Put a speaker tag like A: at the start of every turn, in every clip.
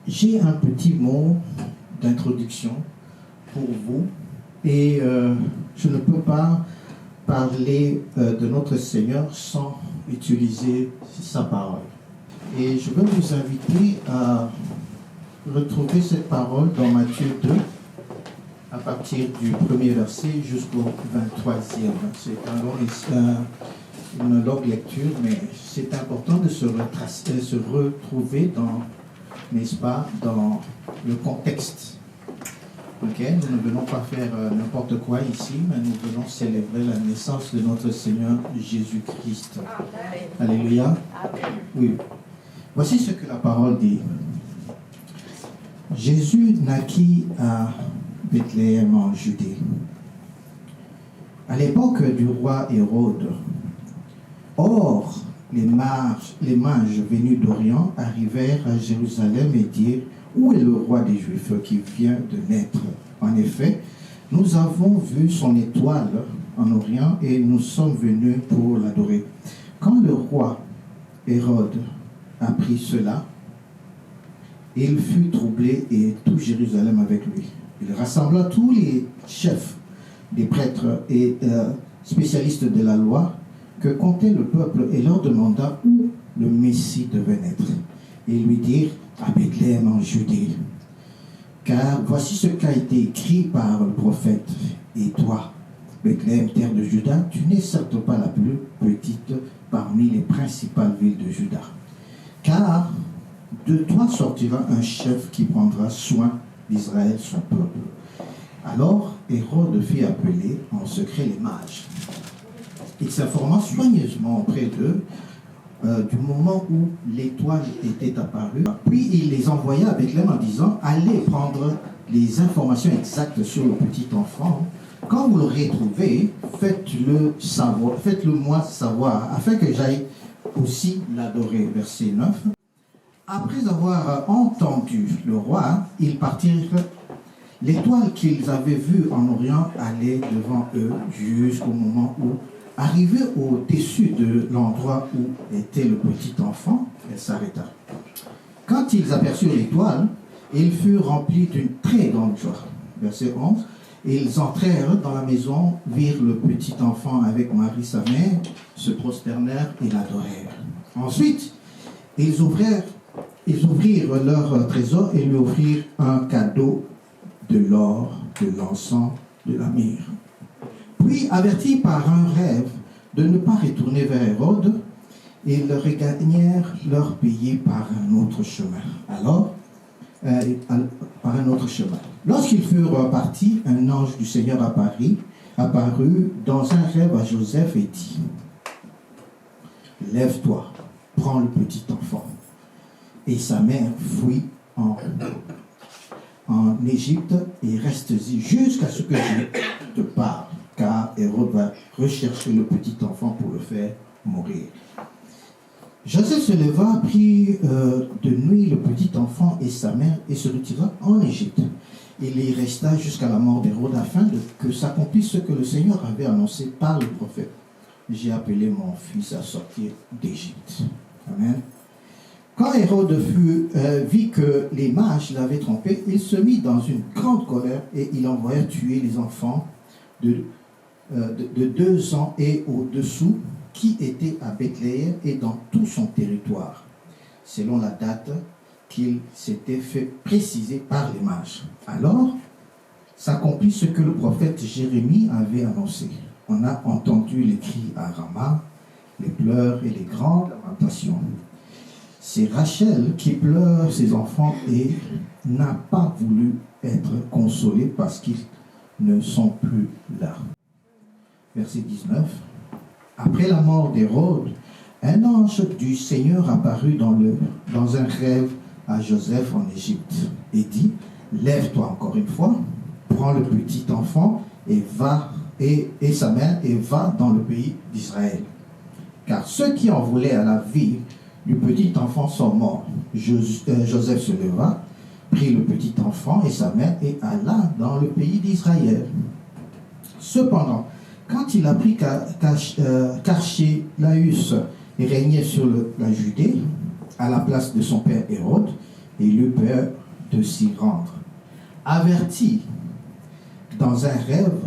A: J'ai un petit mot d'introduction pour vous et je ne peux pas parler de notre Seigneur sans utiliser sa parole. Et je veux vous inviter à retrouver cette parole dans Matthieu 2, à partir du premier verset jusqu'au 23e. C'est une longue lecture, mais c'est important de se retrouver dans, n'est-ce pas, dans le contexte. Okay? Nous ne venons pas faire n'importe quoi ici, mais nous venons célébrer la naissance de notre Seigneur Jésus-Christ. Alléluia. Oui. Voici ce que la parole dit. Jésus naquit à Bethléem en Judée. À l'époque du roi Hérode, or, les mages venus d'Orient arrivèrent à Jérusalem et dirent: où est le roi des Juifs qui vient de naître? En effet, nous avons vu son étoile en Orient et nous sommes venus pour l'adorer. Quand le roi Hérode apprit cela, il fut troublé et tout Jérusalem avec lui. Il rassembla tous les chefs des prêtres et spécialistes de la loi que comptait le peuple et leur demanda où le Messie devait naître. Et ils lui dirent: à Bethléem en Judée. Car voici ce qu'a été écrit par le prophète: et toi, Bethléem, terre de Juda, tu n'es certes pas la plus petite parmi les principales villes de Juda. Car de toi sortira un chef qui prendra soin d'Israël, son peuple. Alors Hérode fit appeler en secret les mages. Il s'informa soigneusement auprès d'eux du moment où l'étoile était apparue. Puis il les envoya à Bethléem en disant: allez prendre les informations exactes sur le petit enfant. Quand vous l'aurez trouvé, faites-le-moi savoir, afin que j'aille aussi l'adorer. Verset 9. Après avoir entendu le roi, ils partirent. L'étoile qu'ils avaient vue en Orient allait devant eux jusqu'au moment où, arrivée au-dessus de l'endroit où était le petit enfant, elle s'arrêta. Quand ils aperçurent l'étoile, ils furent remplis d'une très grande joie. Verset 11. Ils entrèrent dans la maison, virent le petit enfant avec Marie sa mère, se prosternèrent et l'adorèrent. Ensuite, ils ouvrirent leur trésor et lui offrirent un cadeau: de l'or, de l'encens, de la myrrhe. Puis, avertis par un rêve de ne pas retourner vers Hérode, ils regagnèrent leur pays par un autre chemin. Par un autre chemin. Lorsqu'ils furent partis, un ange du Seigneur apparut dans un rêve à Joseph et dit: lève-toi, prends le petit enfant. Et sa mère fuit en Égypte et reste-y jusqu'à ce que je te parle, car Hérode va rechercher le petit enfant pour le faire mourir. Joseph se leva, prit de nuit le petit enfant et sa mère et se retira en Égypte. Il y resta jusqu'à la mort d'Hérode afin que s'accomplisse ce que le Seigneur avait annoncé par le prophète: j'ai appelé mon fils à sortir d'Égypte. Amen. Quand Hérode vit que les mages l'avaient trompé, il se mit dans une grande colère et il envoya tuer les enfants de 2 ans et au-dessous qui étaient à Bethléem et dans tout son territoire, selon la date qu'il s'était fait préciser par les mages. Alors s'accomplit ce que le prophète Jérémie avait annoncé. On a entendu les cris à Rama, les pleurs et les grandes lamentations. C'est Rachel qui pleure ses enfants et n'a pas voulu être consolée parce qu'ils ne sont plus là. Verset 19. Après la mort d'Hérode, un ange du Seigneur apparut dans un rêve à Joseph en Égypte et dit: lève-toi encore une fois, prends le petit enfant et sa mère et va dans le pays d'Israël. Car ceux qui en voulaient à la vie du petit enfant sont morts. Joseph se leva, prit le petit enfant et sa mère et alla dans le pays d'Israël. Cependant, quand il apprit qu'Archélaüs régnait sur la Judée, à la place de son père Hérode, et il eut peur de s'y rendre. Averti dans un rêve,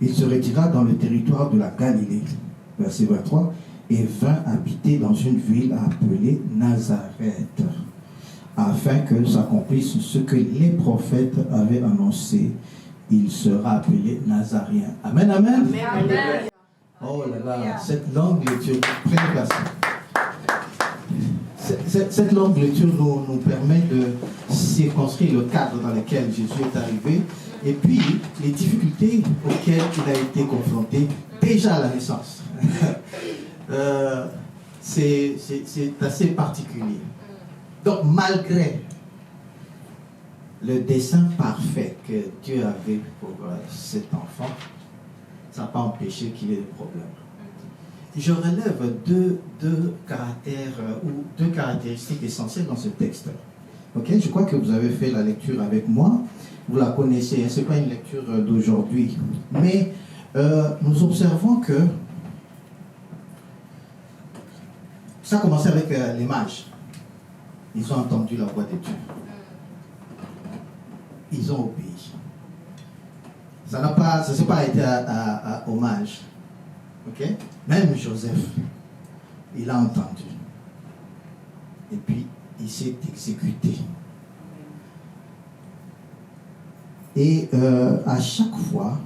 A: il se retira dans le territoire de la Galilée, verset 23, et vint habiter dans une ville appelée Nazareth, afin que s'accomplisse ce que les prophètes avaient annoncé. Il sera appelé Nazaréen. Amen, amen.
B: Amen.
A: Oh là là, cette longue lecture, prenez place. Cette longue lecture nous permet de circonscrire le cadre dans lequel Jésus est arrivé et puis les difficultés auxquelles il a été confronté déjà à la naissance. C'est assez particulier. Donc malgré le dessein parfait que Dieu avait pour cet enfant, ça n'a pas empêché qu'il y ait des problèmes. Je relève deux caractères ou deux caractéristiques essentielles dans ce texte. Okay? Je crois que vous avez fait la lecture avec moi. Vous la connaissez, ce n'est pas une lecture d'aujourd'hui. Mais nous observons que ça a commencé avec les mages. Ils ont entendu la voix de Dieu. Ils ont obéi. Ça ne s'est pas été à hommage. Ok? Même Joseph, il a entendu. Et puis, il s'est exécuté. Et à chaque fois,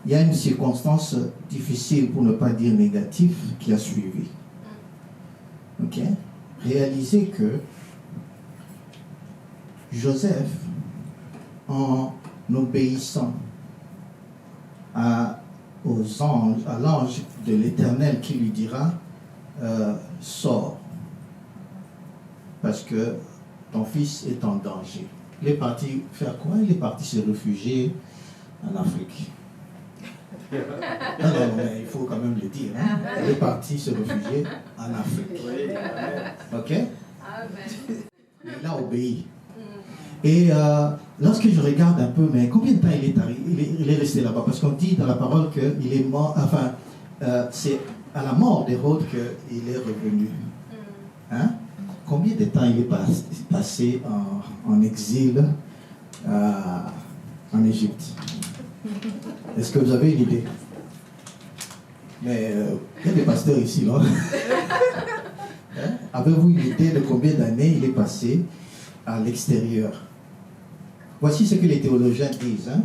A: il y a une circonstance difficile, pour ne pas dire négative, qui a suivi. Ok? Réalisez que Joseph, en obéissant à l'ange de l'Éternel qui lui dira sors parce que ton fils est en danger. Il est parti faire quoi? Il est parti se réfugier en Afrique. Non, mais il faut quand même le dire. Hein? Il est parti se réfugier en Afrique. Ok? Il a obéi. Et lorsque je regarde un peu, mais combien de temps il est resté là-bas? Parce qu'on dit dans la parole qu'il est mort, enfin, c'est à la mort d'Hérode qu'il est revenu. Hein? Combien de temps il est passé en exil en Égypte? Est-ce que vous avez une idée? Mais il y a des pasteurs ici, non? Hein? Avez-vous une idée de combien d'années il est passé à l'extérieur? Voici ce que les théologiens disent. Hein?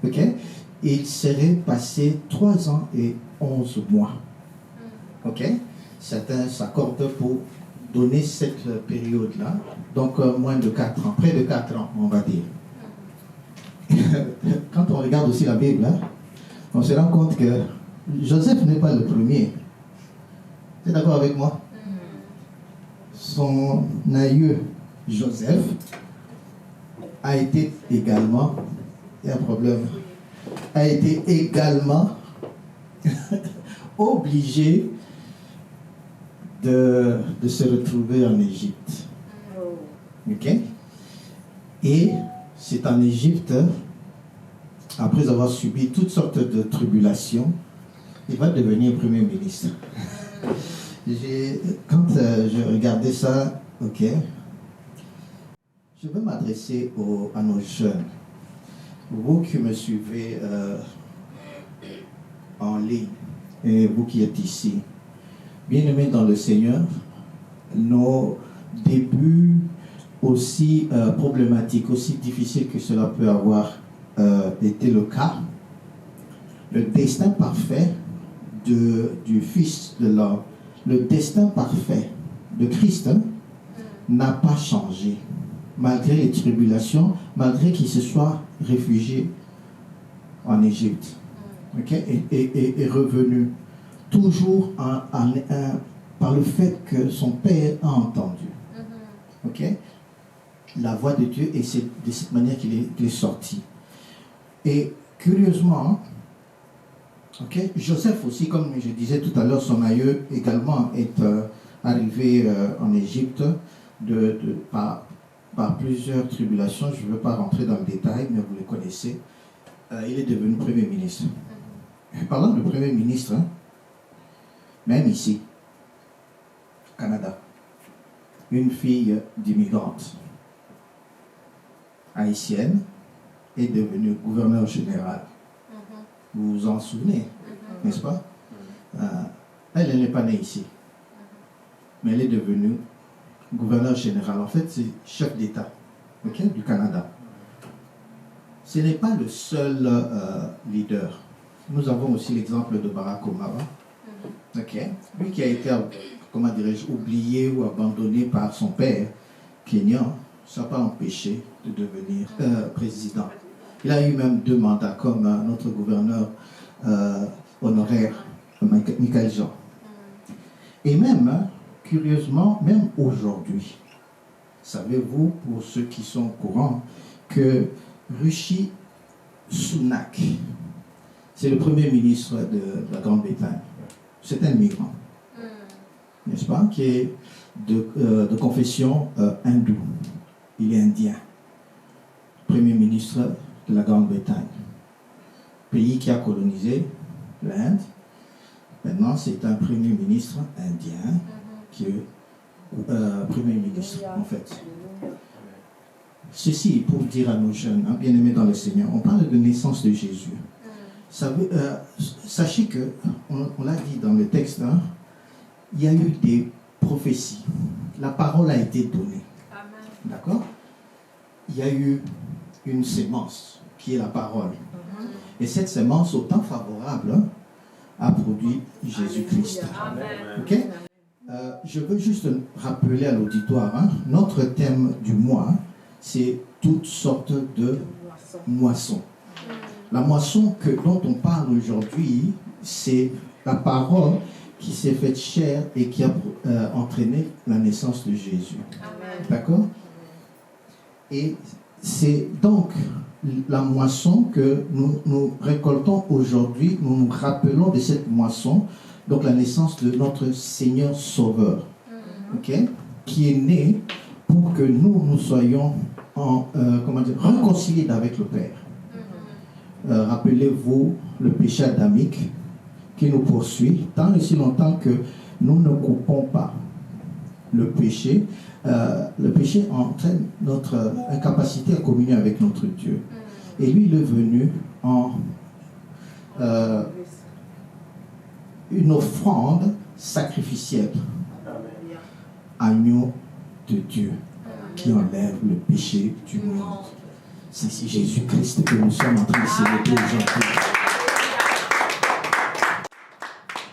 A: Okay? Il serait passé 3 ans et 11 mois. Okay? Certains s'accordent pour donner cette période-là. Donc moins de 4 ans, près de 4 ans, on va dire. Quand on regarde aussi la Bible, hein, on se rend compte que Joseph n'est pas le premier. Vous êtes d'accord avec moi? Son aïeux Joseph a été également, il y a un problème, a été également obligé de se retrouver en Égypte. Ok? Et c'est en Égypte, après avoir subi toutes sortes de tribulations, il va devenir Premier ministre. Quand je regardais ça, ok, je veux m'adresser à nos jeunes. Vous qui me suivez en ligne et vous qui êtes ici, bien-aimés dans le Seigneur, nos débuts aussi problématiques, aussi difficiles que cela peut avoir été le cas, le destin parfait du Fils de l'homme, le destin parfait de Christ n'a pas changé, malgré les tribulations, malgré qu'il se soit réfugié en Égypte, okay? et revenu, toujours par le fait que son Père a entendu. Okay? La voix de Dieu, et c'est de cette manière qu'il est sorti. Et curieusement, okay, Joseph aussi, comme je disais tout à l'heure, son aïeux également est arrivé en Égypte par plusieurs tribulations. Je ne veux pas rentrer dans le détail, mais vous les connaissez. Il est devenu Premier ministre. Parlant de Premier ministre, hein, même ici, au Canada, une fille d'immigrante haïtienne est devenue gouverneur général. Vous vous en souvenez, n'est-ce pas? Elle n'est pas née ici, mais elle est devenue gouverneur général. En fait, c'est chef d'État, du Canada. Ce n'est pas le seul leader. Nous avons aussi l'exemple de Barack Obama. Lui qui a été, comment dirais-je, oublié ou abandonné par son père kényan, ça n'a pas empêché de devenir président. Il a eu même 2 mandats comme notre gouverneur honoraire, Michael Jean. Et même, curieusement, même aujourd'hui, savez-vous, pour ceux qui sont au courant, que Rishi Sunak, c'est le premier ministre de la Grande-Bretagne. C'est un migrant, n'est-ce pas, qui est de confession hindoue. Il est indien, premier ministre de la Grande-Bretagne, pays qui a colonisé l'Inde. Maintenant, c'est un premier ministre indien qui est premier ministre, en fait. Ceci pour dire à nos jeunes, bien-aimés dans le Seigneur, on parle de naissance de Jésus. Sachez que, on l'a dit dans le texte, il y a eu des prophéties. La parole a été donnée. D'accord? Il y a eu une sémence qui est la parole. Et cette sémence, autant favorable, a produit Jésus-Christ. Ok? Je veux juste rappeler à l'auditoire, notre thème du mois, c'est toutes sortes de moissons. La moisson dont on parle aujourd'hui, c'est la parole qui s'est faite chair et qui a entraîné la naissance de Jésus. D'accord? Et c'est donc la moisson que nous récoltons aujourd'hui. Nous nous rappelons de cette moisson, donc la naissance de notre Seigneur Sauveur, qui est né pour que nous soyons réconciliés avec le Père. Rappelez-vous le péché adamique qui nous poursuit tant et si longtemps que nous ne coupons pas le péché. Le péché entraîne notre incapacité à communier avec notre Dieu. Et lui, il est venu en une offrande sacrificielle, agneau de Dieu qui enlève le péché du monde. C'est Jésus-Christ que nous sommes en train de célébrer aujourd'hui.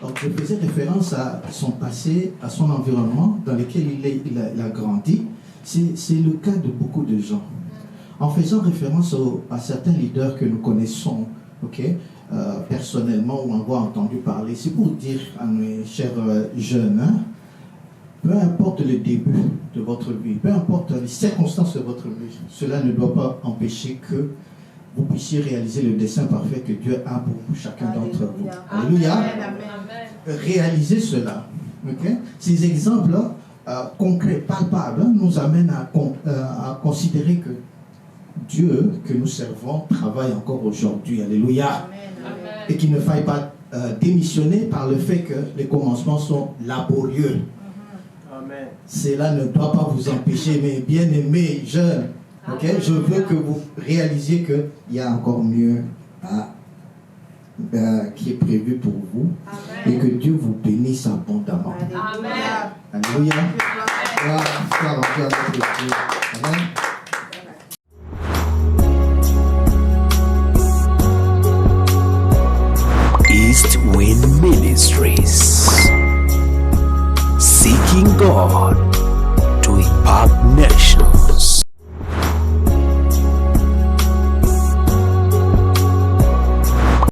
A: Donc, je faisais référence à son passé, à son environnement dans lequel il a grandi. C'est le cas de beaucoup de gens. En faisant référence à certains leaders que nous connaissons, personnellement ou en avoir entendu parler, c'est pour dire à mes chers jeunes, peu importe le début de votre vie, peu importe les circonstances de votre vie, cela ne doit pas empêcher que vous puissiez réaliser le dessein parfait que Dieu a pour chacun d'entre vous. Alléluia. Réaliser cela. Ces exemples concrets, palpables, nous amènent à considérer que Dieu que nous servons travaille encore aujourd'hui. Alléluia. Et qu'il ne faille pas démissionner par le fait que les commencements sont laborieux. Cela ne doit pas vous empêcher, mes bien-aimés jeunes. Je veux que vous réalisiez qu'il y a encore mieux qui est prévu pour vous. Et que Dieu vous bénisse abondamment.
B: Amen.
A: Alléluia. Amen.
C: East Wind Ministries, seeking God to impact